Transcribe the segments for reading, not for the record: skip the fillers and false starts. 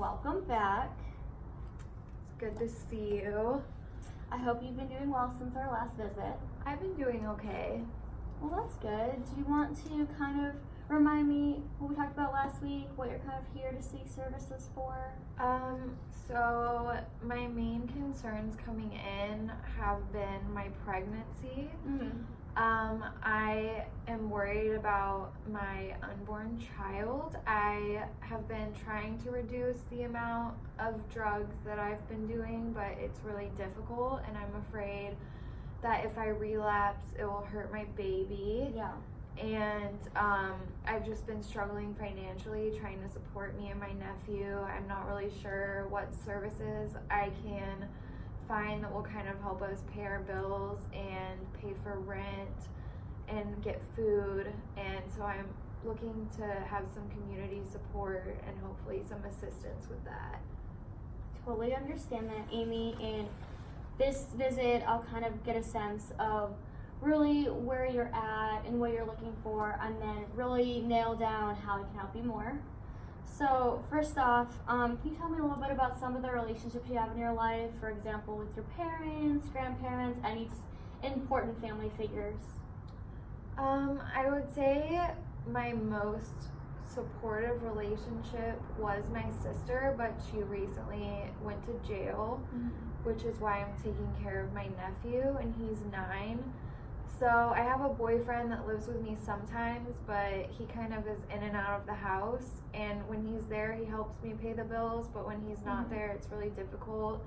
welcome back. It's good to see you. I hope you've been doing well since our last visit. I've been doing okay. Well, that's good. Do you want to kind of remind me what we talked about last week, what you're kind of here to seek services for? So my main concerns coming in have been my pregnancy. I am worried about my unborn child. I have been trying to reduce the amount of drugs that I've been doing, but it's really difficult, and I'm afraid that if I relapse, it will hurt my baby. Yeah. And I've just been struggling financially, trying to support me and my nephew. I'm not really sure what services I can find that will kind of help us pay our bills and pay for rent and get food. And so I'm looking to have some community support and hopefully some assistance with that. Totally understand that, Amy. And this visit, I'll kind of get a sense of really where you're at and what you're looking for, and then really nail down how I can help you more. So first off, can you tell me a little bit about some of the relationships you have in your life, for example, with your parents, grandparents, any just important family figures? I would say my most supportive relationship was my sister, but she recently went to jail, which is why I'm taking care of my nephew, and he's 9. So I have a boyfriend that lives with me sometimes, but he kind of is in and out of the house, and when he's there he helps me pay the bills, but when he's not there it's really difficult.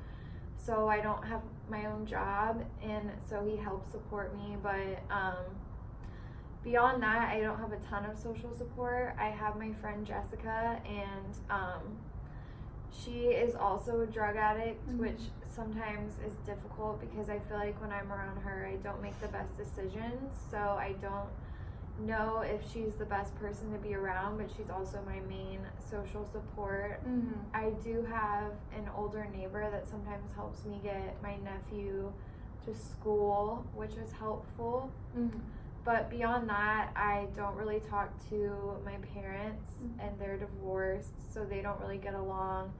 So I don't have my own job, and so he helps support me, but beyond that I don't have a ton of social support. I have my friend Jessica, and she is also a drug addict, which sometimes is difficult because I feel like when I'm around her, I don't make the best decisions. So I don't know if she's the best person to be around, but she's also my main social support. I do have an older neighbor that sometimes helps me get my nephew to school, which is helpful. But beyond that, I don't really talk to my parents, and they're divorced, so they don't really get along.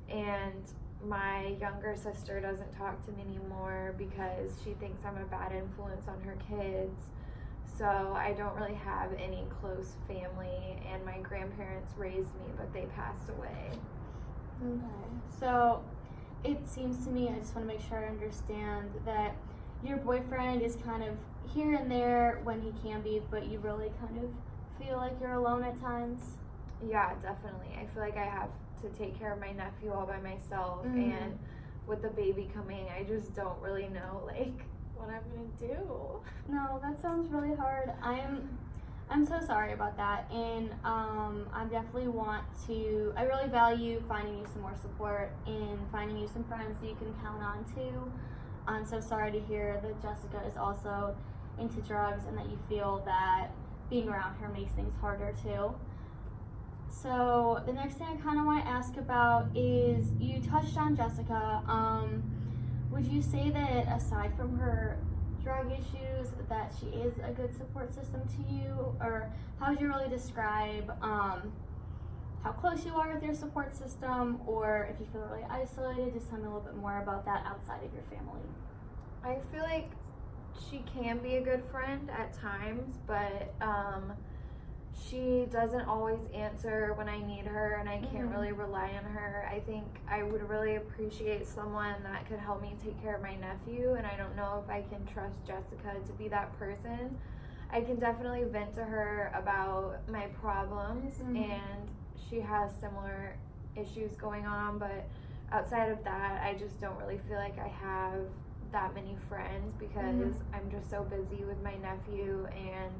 And my younger sister doesn't talk to me anymore because she thinks I'm a bad influence on her kids. So I don't really have any close family, and my grandparents raised me, but they passed away. Okay. So it seems to me, I just want to make sure I understand that your boyfriend is kind of here and there when he can be, but you really kind of feel like you're alone at times? Yeah, definitely. I feel like I have to take care of my nephew all by myself, and with the baby coming, I just don't really know what I'm gonna do. No, that sounds really hard. I'm so sorry about that, and I definitely I really value finding you some more support and finding you some friends that you can count on too. I'm so sorry to hear that Jessica is also into drugs and that you feel that being around her makes things harder too. So the next thing I kind of want to ask about is, you touched on Jessica. Would you say that aside from her drug issues, that she is a good support system to you? Or how would you really describe how close you are with your support system, or if you feel really isolated? Just tell me a little bit more about that outside of your family. I feel like she can be a good friend at times, but she doesn't always answer when I need her, and I can't really rely on her. I think I would really appreciate someone that could help me take care of my nephew, and I don't know if I can trust Jessica to be that person. I can definitely vent to her about my problems, and she has similar issues going on, but outside of that, I just don't really feel like I have that many friends because I'm just so busy with my nephew and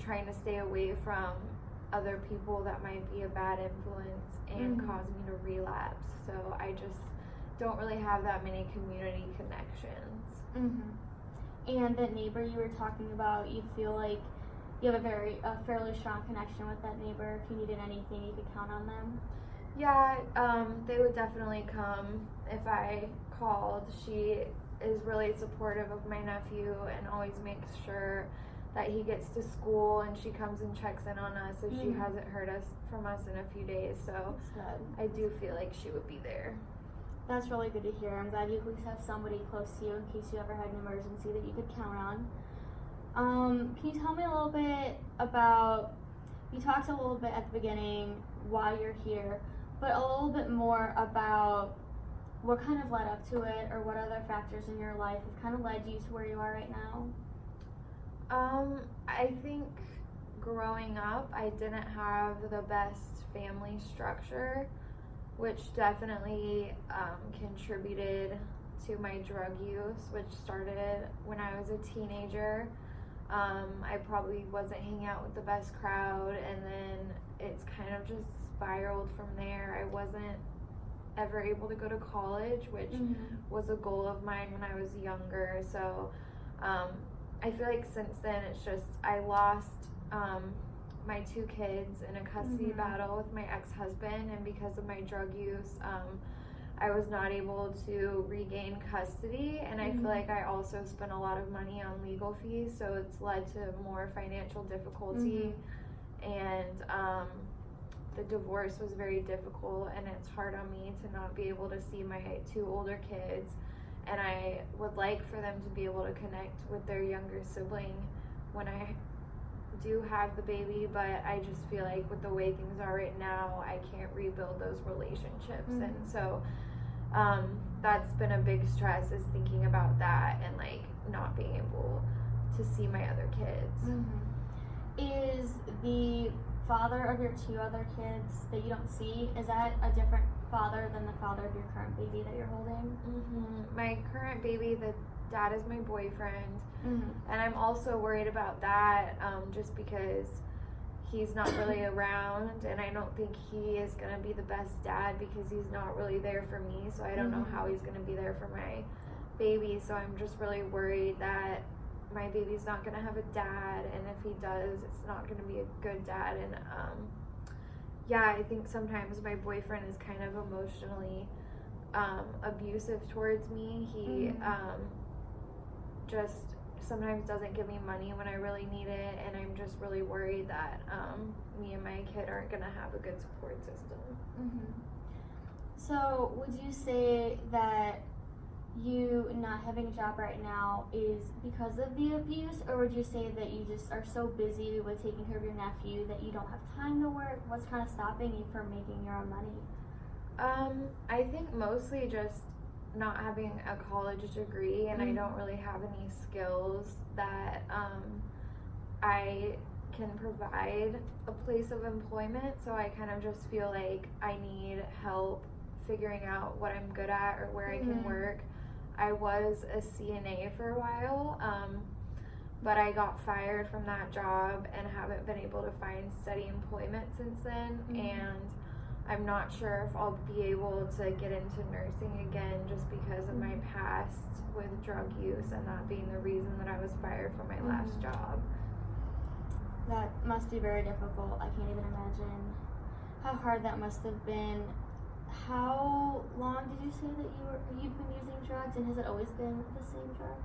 trying to stay away from other people that might be a bad influence and cause me to relapse. So I just don't really have that many community connections. And the neighbor you were talking about, you feel like you have a fairly strong connection with that neighbor. If you needed anything, you could count on them? Yeah, they would definitely come if I called. She is really supportive of my nephew and always makes sure that he gets to school and she comes and checks in on us if she hasn't heard from us in a few days. So That's good. I do feel like she would be there. That's really good to hear. I'm glad you at least have somebody close to you in case you ever had an emergency that you could count on. Can you tell me a little bit about, you talked a little bit at the beginning why you're here, but a little bit more about what kind of led up to it, or what other factors in your life have kind of led you to where you are right now? I think growing up, I didn't have the best family structure, which definitely contributed to my drug use, which started when I was a teenager. I probably wasn't hanging out with the best crowd, and then it's kind of just spiraled from there. I wasn't ever able to go to college, which was a goal of mine when I was younger. So I feel like since then it's just I lost my 2 kids in a custody battle with my ex-husband, and because of my drug use I was not able to regain custody, and I feel like I also spent a lot of money on legal fees, so it's led to more financial difficulty. And the divorce was very difficult, and it's hard on me to not be able to see my 2 older kids, and I would like for them to be able to connect with their younger sibling when I do have the baby, but I just feel like with the way things are right now, I can't rebuild those relationships. And so that's been a big stress, is thinking about that and like not being able to see my other kids. Is the father of your 2 other kids that you don't see, is that a different father than the father of your current baby that you're holding? My current baby, the dad is my boyfriend, and I'm also worried about that, just because he's not really around, and I don't think he is going to be the best dad because he's not really there for me, so I don't know how he's going to be there for my baby. So I'm just really worried that my baby's not going to have a dad, and if he does, it's not going to be a good dad. And yeah, I think sometimes my boyfriend is kind of emotionally abusive towards me. He just sometimes doesn't give me money when I really need it, and I'm just really worried that me and my kid aren't going to have a good support system. So would you say that you not having a job right now is because of the abuse, or would you say that you just are so busy with taking care of your nephew that you don't have time to work? What's kind of stopping you from making your own money? I think mostly just not having a college degree, and I don't really have any skills that I can provide a place of employment, so I kind of just feel like I need help figuring out what I'm good at or where I can work. I was a CNA for a while, but I got fired from that job and haven't been able to find steady employment since then, and I'm not sure if I'll be able to get into nursing again just because of my past with drug use and that being the reason that I was fired from my last job. That must be very difficult. I can't even imagine how hard that must have been. How long did you say that you've been using drugs, and has it always been the same drug?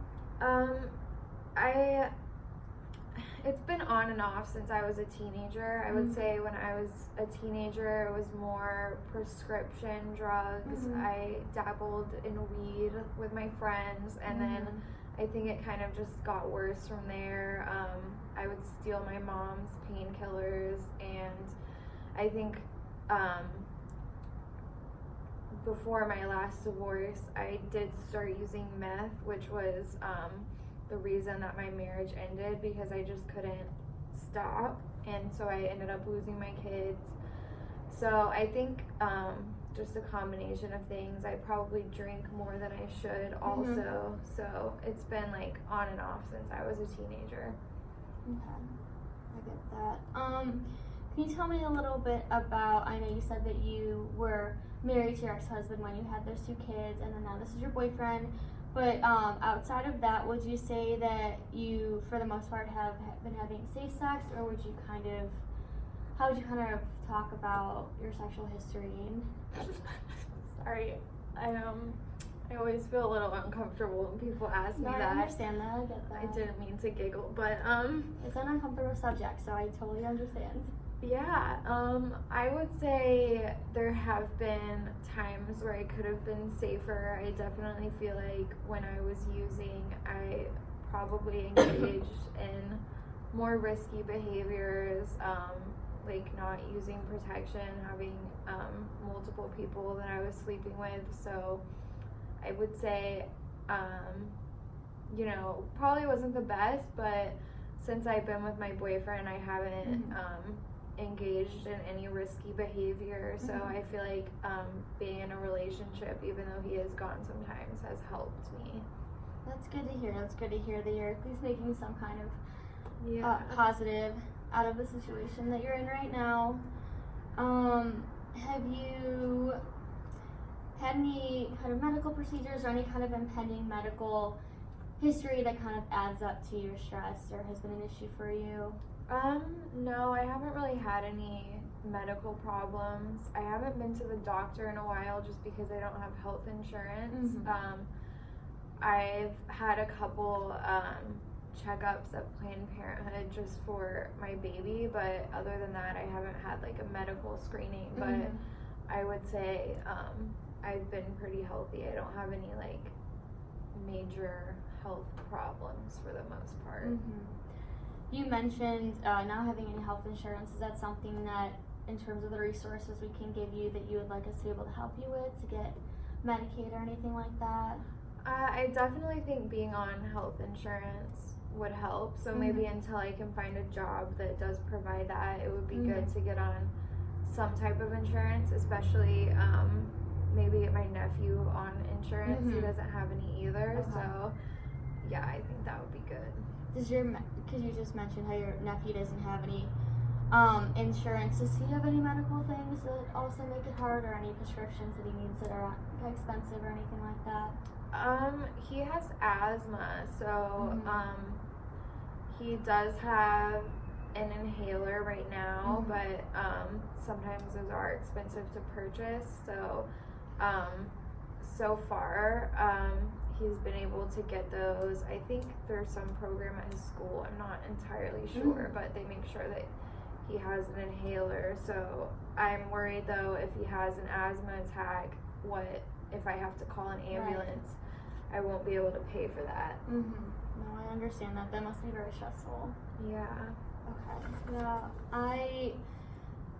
It's been on and off since I was a teenager. I would say when I was a teenager, it was more prescription drugs. I dabbled in weed with my friends, and then I think it kind of just got worse from there. I would steal my mom's painkillers, and I think before my last divorce, I did start using meth, which was the reason that my marriage ended, because I just couldn't stop, and so I ended up losing my kids. So I think just a combination of things. I probably drink more than I should also, so it's been like on and off since I was a teenager. Okay, I get that. Can you tell me a little bit about, I know you said that you were married to your ex-husband when you had those 2 kids, and then now this is your boyfriend, but outside of that, would you say that you, for the most part, have been having safe sex, or would you how would you kind of talk about your sexual history? Sorry, I always feel a little uncomfortable when people ask me No, I that. understand that. I get that. I didn't mean to giggle, but It's an uncomfortable subject, so I totally understand. yeah, I would say there have been times where I could have been safer. I definitely feel like when I was using, I probably engaged in more risky behaviors, like not using protection, having multiple people that I was sleeping with. So I would say, probably wasn't the best, but since I've been with my boyfriend, I haven't engaged in any risky behavior. So I feel like being in a relationship, even though he is gone sometimes, has helped me. That's good to hear. That's good to hear that you're at least making some kind of positive out of the situation that you're in right now. Have you had any kind of medical procedures or any kind of impending medical history that kind of adds up to your stress or has been an issue for you? No, I haven't really had any medical problems. I haven't been to the doctor in a while just because I don't have health insurance. I've had a couple checkups at Planned Parenthood just for my baby, but other than that, I haven't had like a medical screening. But I would say I've been pretty healthy. I don't have any like major health problems for the most part. You mentioned not having any health insurance. Is that something that, in terms of the resources we can give you, that you would like us to be able to help you with to get Medicaid or anything like that? I definitely think being on health insurance would help. So maybe until I can find a job that does provide that, it would be good to get on some type of insurance, especially maybe get my nephew on insurance. He doesn't have any either. So yeah, I think that would be good. Because you just mentioned how your nephew doesn't have any insurance. Does he have any medical things that also make it hard, or any prescriptions that he needs that are expensive or anything like that? He has asthma, so he does have an inhaler right now, but sometimes those are expensive to purchase. So so far he's been able to get those. I think there's some program at his school, I'm not entirely sure, but they make sure that he has an inhaler. So I'm worried though, if he has an asthma attack, what if I have to call an ambulance? I won't be able to pay for that. No, I understand that. That must be very stressful. Yeah. Okay. Yeah,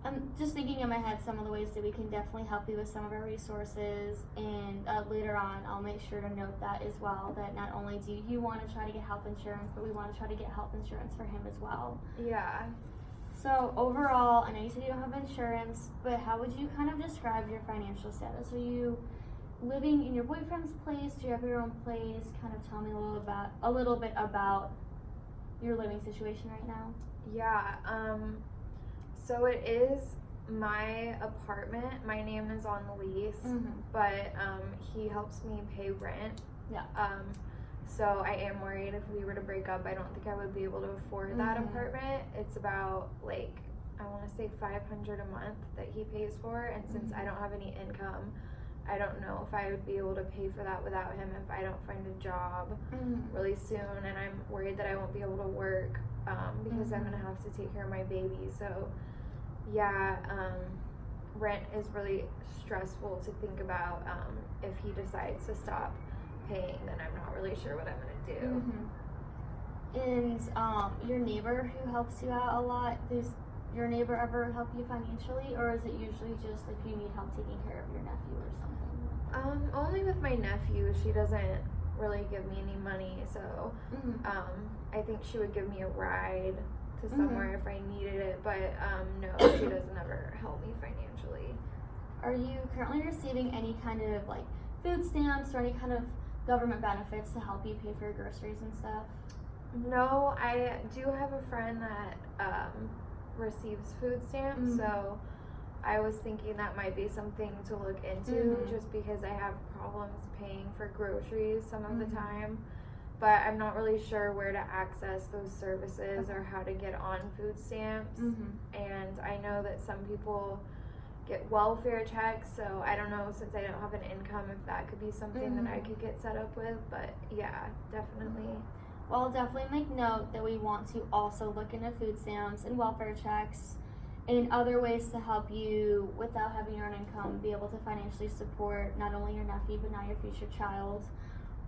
I'm just thinking in my head some of the ways that we can definitely help you with some of our resources, and later on I'll make sure to note that as well, that not only do you want to try to get health insurance, but we want to try to get health insurance for him as well. Yeah. So overall, I know you said you don't have insurance, but how would you kind of describe your financial status? Are you living in your boyfriend's place? Do you have your own place? Kind of tell me a little bit about your living situation right now. Yeah, so it is my apartment. My name is on the lease, but he helps me pay rent. Yeah. So I am worried if we were to break up, I don't think I would be able to afford that apartment. It's about like, I want to say $500 a month that he pays for, and since I don't have any income, I don't know if I would be able to pay for that without him if I don't find a job really soon, and I'm worried that I won't be able to work because I'm gonna have to take care of my baby. So yeah, rent is really stressful to think about. If he decides to stop paying, then I'm not really sure what I'm gonna do. And your neighbor who helps you out a lot, does your neighbor ever help you financially, or is it usually just like you need help taking care of your nephew or something? Only with my nephew. She doesn't really give me any money, so I think she would give me a ride to somewhere if I needed it, but no, she doesn't ever help me financially. Are you currently receiving any kind of like food stamps or any kind of government benefits to help you pay for your groceries and stuff? No, I do have a friend that receives food stamps, so I was thinking that might be something to look into, just because I have problems paying for groceries some of the time, but I'm not really sure where to access those services or how to get on food stamps. And I know that some people get welfare checks. So I don't know, since I don't have an income, if that could be something that I could get set up with. But yeah, definitely. Well, I'll definitely make note that we want to also look into food stamps and welfare checks and other ways to help you without having your own income be able to financially support not only your nephew but now your future child,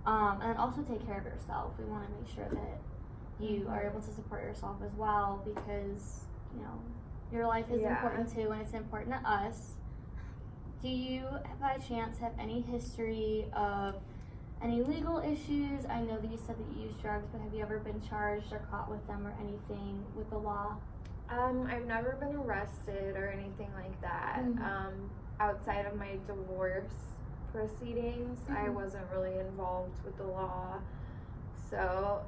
and then also take care of yourself. We want to make sure that you are able to support yourself as well, because your life is important too, and it's important to us. Do you by chance have any history of any legal issues? I know that you said that you use drugs, but have you ever been charged or caught with them or anything with the law? I've never been arrested or anything like that. Outside of my divorce proceedings, I wasn't really involved with the law. So,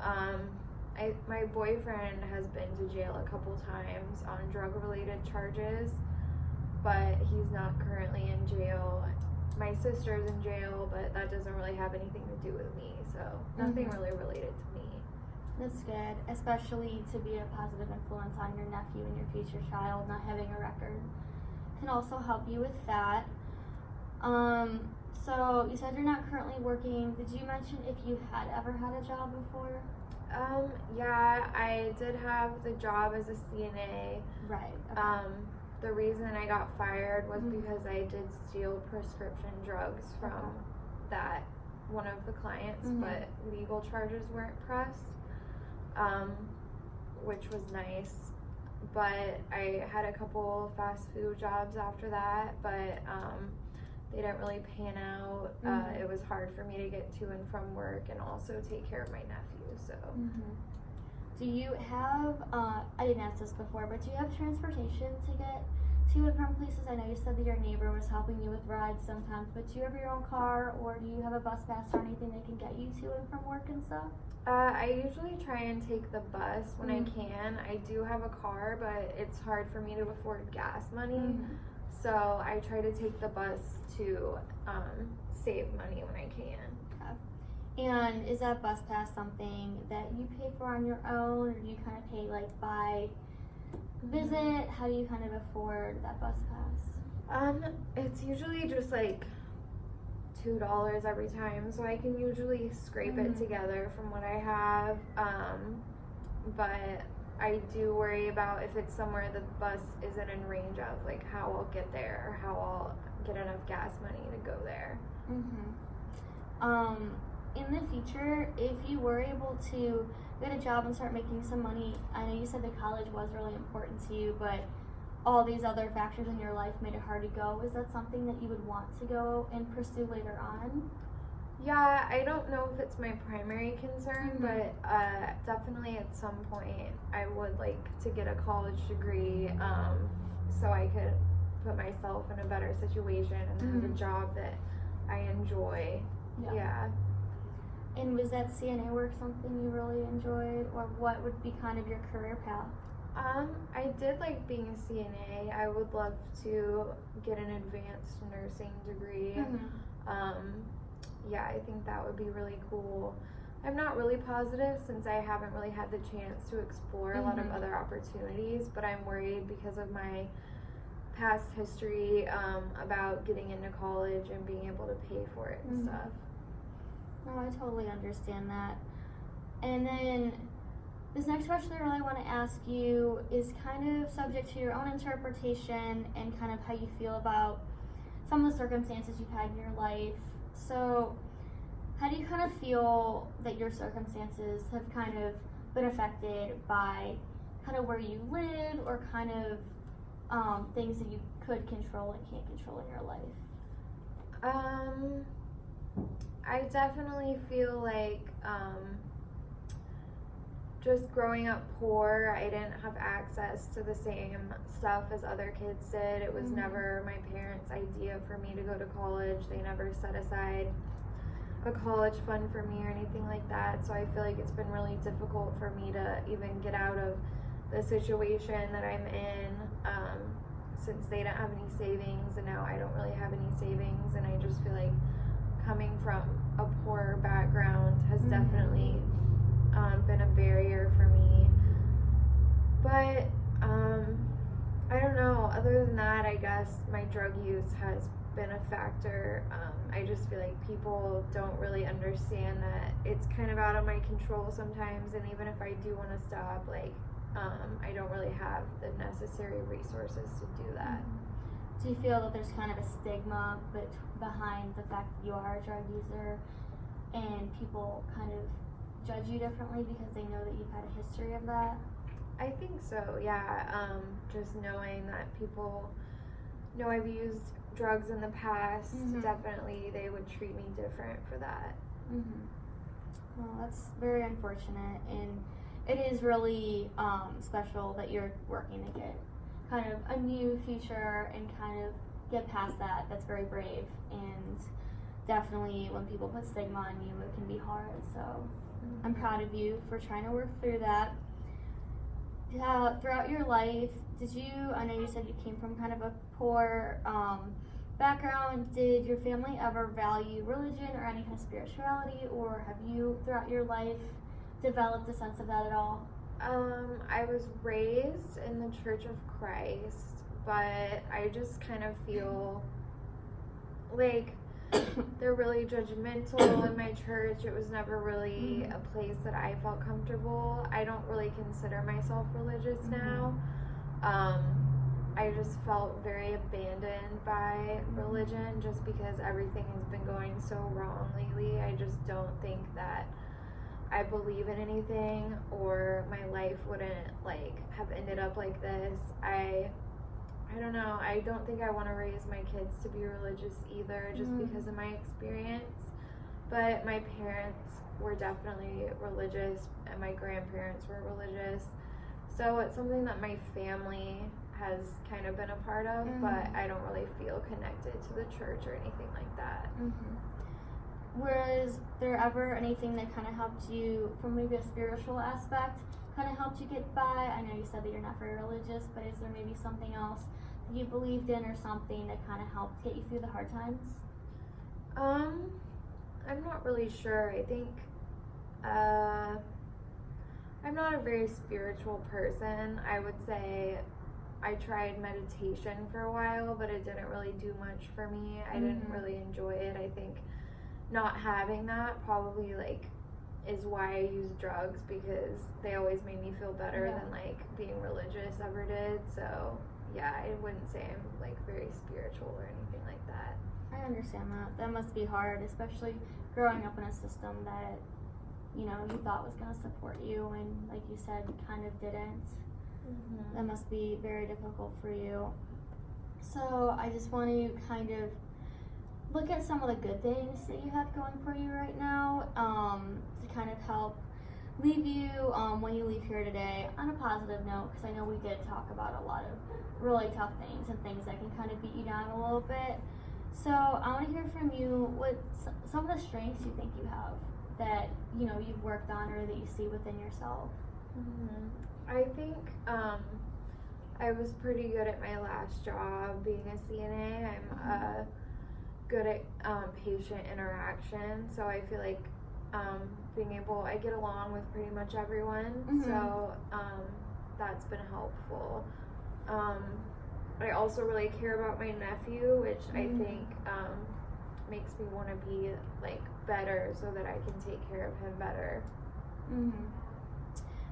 my boyfriend has been to jail a couple times on drug-related charges, but he's not currently in jail. My sister's in jail, but that doesn't really have anything to do with me, so nothing really related to me. That's good, especially to be a positive influence on your nephew and your future child. Not having a record can also help you with that. So you said you're not currently working. Did you mention if you had ever had a job before? Yeah, I did have the job as a CNA. Right. Okay. The reason I got fired was because I did steal prescription drugs from that one of the clients, but legal charges weren't pressed, which was nice. But I had a couple fast food jobs after that, but they didn't really pan out. It was hard for me to get to and from work and also take care of my nephew, so. Do you have, I didn't ask this before, but do you have transportation to get to and from places? I know you said that your neighbor was helping you with rides sometimes, but do you have your own car, or do you have a bus pass or anything that can get you to and from work and stuff? I usually try and take the bus when I can. I do have a car, but it's hard for me to afford gas money. So I try to take the bus to save money when I can. And is that bus pass something that you pay for on your own, or do you kind of pay like by visit? How do you kind of afford that bus pass? It's usually just like $2 every time, so I can usually scrape it together from what I have. But I do worry about if it's somewhere the bus isn't in range of, like how I'll get there or how I'll get enough gas money to go there. In the future, if you were able to get a job and start making some money, I know you said that college was really important to you, but all these other factors in your life made it hard to go. Is that something that you would want to go and pursue later on? Yeah, I don't know if it's my primary concern, but definitely at some point I would like to get a college degree, so I could put myself in a better situation and have a job that I enjoy. Yeah. And was that CNA work something you really enjoyed, or what would be kind of your career path? I did like being a CNA. I would love to get an advanced nursing degree. Yeah, I think that would be really cool. I'm not really positive since I haven't really had the chance to explore a lot of other opportunities, but I'm worried because of my past history about getting into college and being able to pay for it and stuff. No, I totally understand that. And then this next question I really want to ask you is kind of subject to your own interpretation and kind of how you feel about some of the circumstances you've had in your life. So, how do you kind of feel that your circumstances have kind of been affected by kind of where you live, or kind of things that you could control and can't control in your life? I definitely feel like just growing up poor, I didn't have access to the same stuff as other kids did. It was never my parents' idea for me to go to college. They never set aside a college fund for me or anything like that. So I feel like it's been really difficult for me to even get out of the situation that I'm in, since they don't have any savings and now I don't really have any savings, and I just feel like coming from a poor background has definitely been a barrier for me. But I don't know, Other than that, I guess my drug use has been a factor. I just feel like people don't really understand that it's kind of out of my control sometimes, and even if I do want to stop, like, I don't really have the necessary resources to do that. Do you feel that there's kind of a stigma behind the fact that you are a drug user, and people kind of judge you differently because they know that you've had a history of that? I think so, yeah. Just knowing that people know I've used drugs in the past, definitely they would treat me different for that. Well, that's very unfortunate, and it is really special that you're working to get kind of a new future and kind of get past that. That's very brave, and definitely when people put stigma on you, it can be hard. So I'm proud of you for trying to work through that. Throughout your life, I know you said you came from kind of a poor background. Did your family ever value religion or any kind of spirituality, or have you throughout your life developed a sense of that at all? I was raised in the Church of Christ, but I just kind of feel like they're really judgmental in my church. It was never really a place that I felt comfortable. I don't really consider myself religious now. I just felt very abandoned by religion just because everything has been going so wrong lately. I just don't think that I believe in anything, or my life wouldn't like have ended up like this. I don't know. I don't think I want to raise my kids to be religious either, just because of my experience. But my parents were definitely religious, and my grandparents were religious. So it's something that my family has kind of been a part of, but I don't really feel connected to the church or anything like that. Was there ever anything that kind of helped you, from maybe a spiritual aspect, kind of helped you get by? I know you said that you're not very religious, but is there maybe something else that you believed in or something that kind of helped get you through the hard times? I'm not really sure. I think I'm not a very spiritual person. I would say I tried meditation for a while, but it didn't really do much for me. I didn't really enjoy it. I think not having that probably like is why I use drugs, because they always made me feel better than like being religious ever did. So yeah, I wouldn't say I'm like very spiritual or anything like that. I understand that. That must be hard, especially growing up in a system that, you know, you thought was going to support you, and like you said, kind of didn't. That must be very difficult for you. So I just want to kind of look at some of the good things that you have going for you right now, to kind of help leave you, when you leave here today, on a positive note, because I know we did talk about a lot of really tough things and things that can kind of beat you down a little bit. So I want to hear from you what some of the strengths you think you have that, you know, you've worked on or that you see within yourself. I think I was pretty good at my last job being a CNA. I'm good at patient interaction, so I feel like I get along with pretty much everyone, so that's been helpful. I also really care about my nephew, which I think makes me want to be like better so that I can take care of him better.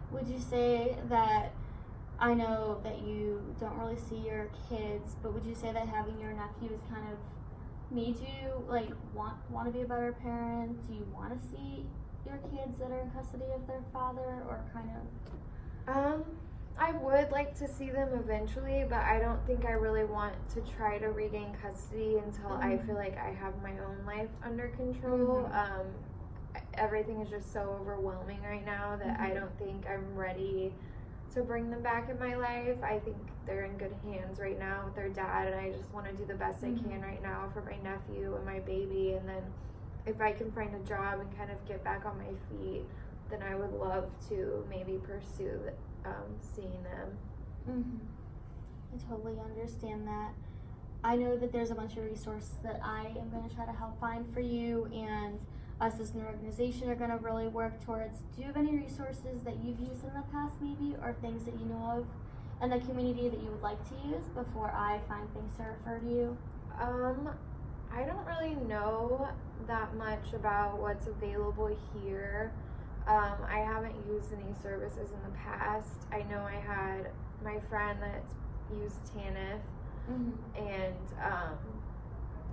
Would you say that, I know that you don't really see your kids, but would you say that having your nephew has kind of made you like want to be a better parent? Do you want to see your kids that are in custody of their father, or kind of? I would like to see them eventually, but I don't think I really want to try to regain custody until I feel like I have my own life under control. Everything is just so overwhelming right now that I don't think I'm ready to bring them back in my life. I think they're in good hands right now with their dad, and I just want to do the best I can right now for my nephew and my baby, and then if I can find a job and kind of get back on my feet, then I would love to maybe pursue seeing them. I totally understand that. I know that there's a bunch of resources that I am going to try to help find for you, and us as an organization are going to really work towards. Do you have any resources that you've used in the past maybe, or things that you know of in the community that you would like to use before I find things to refer to you? I don't really know that much about what's available here. I haven't used any services in the past. I know I had my friend that's used TANF and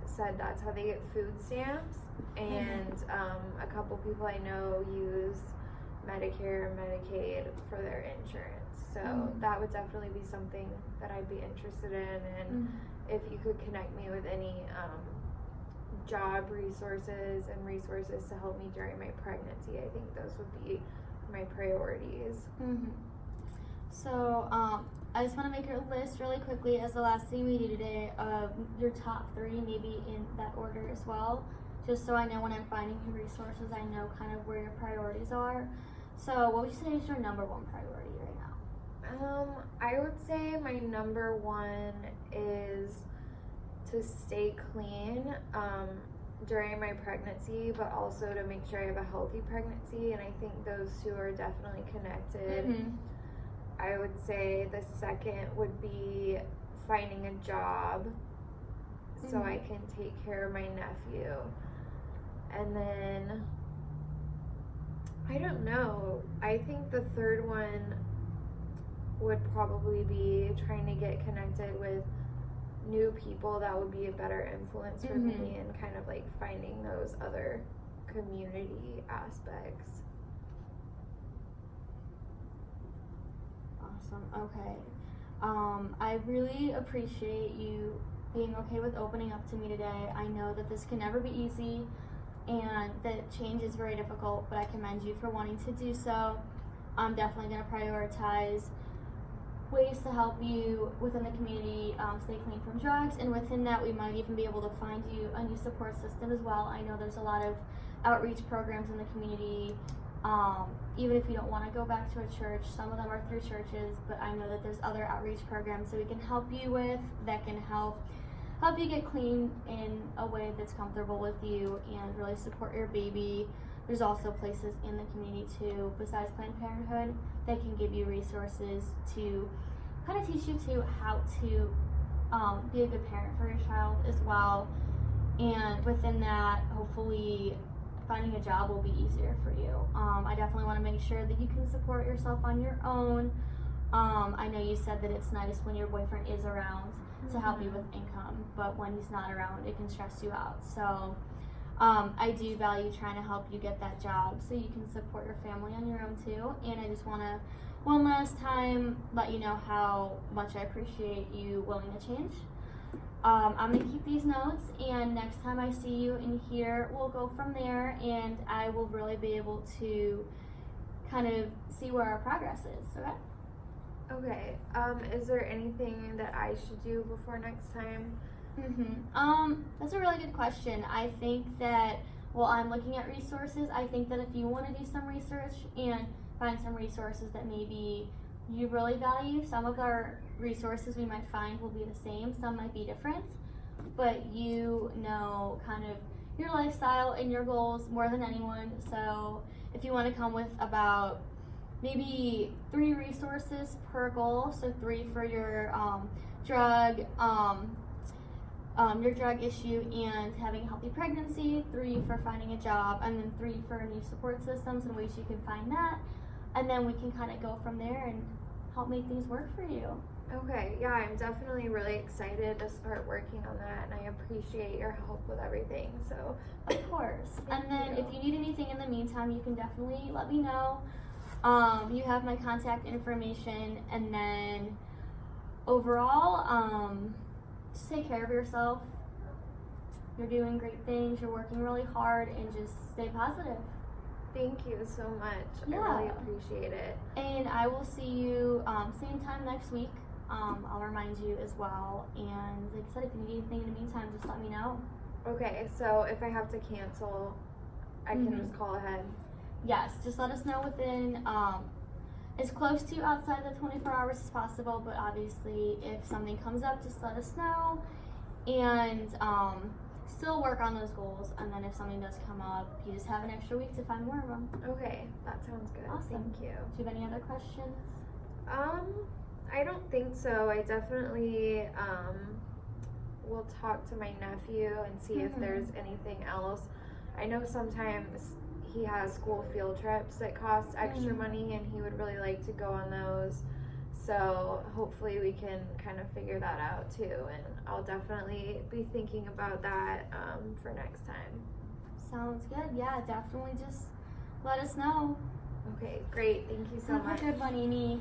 said that's how they get food stamps. And a couple people I know use Medicare and Medicaid for their insurance. So that would definitely be something that I'd be interested in. And if you could connect me with any job resources and resources to help me during my pregnancy, I think those would be my priorities. So I just want to make your list really quickly as the last thing we do today of your top 3, maybe in that order as well, just so I know when I'm finding your resources, I know kind of where your priorities are. So what would you say is your number 1 priority right now? I would say my number 1 is to stay clean during my pregnancy, but also to make sure I have a healthy pregnancy, and I think those 2 are definitely connected. I would say the second would be finding a job so I can take care of my nephew. And then, I don't know, I think the third one would probably be trying to get connected with new people that would be a better influence for me, and kind of like finding those other community aspects. Awesome. Okay. I really appreciate you being okay with opening up to me today. I know that this can never be easy and that change is very difficult, but I commend you for wanting to do so. I'm definitely going to prioritize ways to help you within the community stay clean from drugs, and within that we might even be able to find you a new support system as well. I know there's a lot of outreach programs in the community. Even if you don't want to go back to a church, some of them are through churches, but I know that there's other outreach programs that we can help you with that can help you get clean in a way that's comfortable with you and really support your baby. There's also places in the community too, besides Planned Parenthood, that can give you resources to kind of teach you to how to be a good parent for your child as well. And within that, hopefully finding a job will be easier for you. I definitely want to make sure that you can support yourself on your own. I know you said that it's nice when your boyfriend is around to help you with income, but when he's not around, it can stress you out. So I do value trying to help you get that job so you can support your family on your own too. And I just want to one last time let you know how much I appreciate you willing to change. I'm going to keep these notes, and next time I see you in here, we'll go from there, and I will really be able to kind of see where our progress is, okay? Okay, is there anything that I should do before next time? That's a really good question. I think that while I'm looking at resources, I think that if you want to do some research and find some resources that maybe you really value, some of our resources we might find will be the same, some might be different, but you know kind of your lifestyle and your goals more than anyone. So if you want to come with about maybe 3 resources per goal, so 3 for your drug issue and having a healthy pregnancy, 3 for finding a job, and then 3 for new support systems and ways you can find that, and then we can kind of go from there and help make things work for you. Okay, yeah, I'm definitely really excited to start working on that, and I appreciate your help with everything, so. Of course. And then if you need anything in the meantime, you can definitely let me know. You have my contact information, and then overall, just take care of yourself. You're doing great things, you're working really hard, and just stay positive. Thank you so much. Yeah. I really appreciate it. And I will see you same time next week. I'll remind you as well. And like I said, if you need anything in the meantime, just let me know. Okay, so if I have to cancel, I can just call ahead. Yes, just let us know within as close to outside the 24 hours as possible. But obviously, if something comes up, just let us know. And still work on those goals, and then if something does come up, you just have an extra week to find more of them. Okay, that sounds good. Awesome. Thank you. Do you have any other questions? I don't think so. I definitely will talk to my nephew and see if there's anything else. I know sometimes he has school field trips that cost extra money, and he would really like to go on those. So hopefully we can kind of figure that out too, and I'll definitely be thinking about that for next time. Sounds good. Yeah, definitely just let us know. Okay, great. Thank you so Have much. a good one, Amy.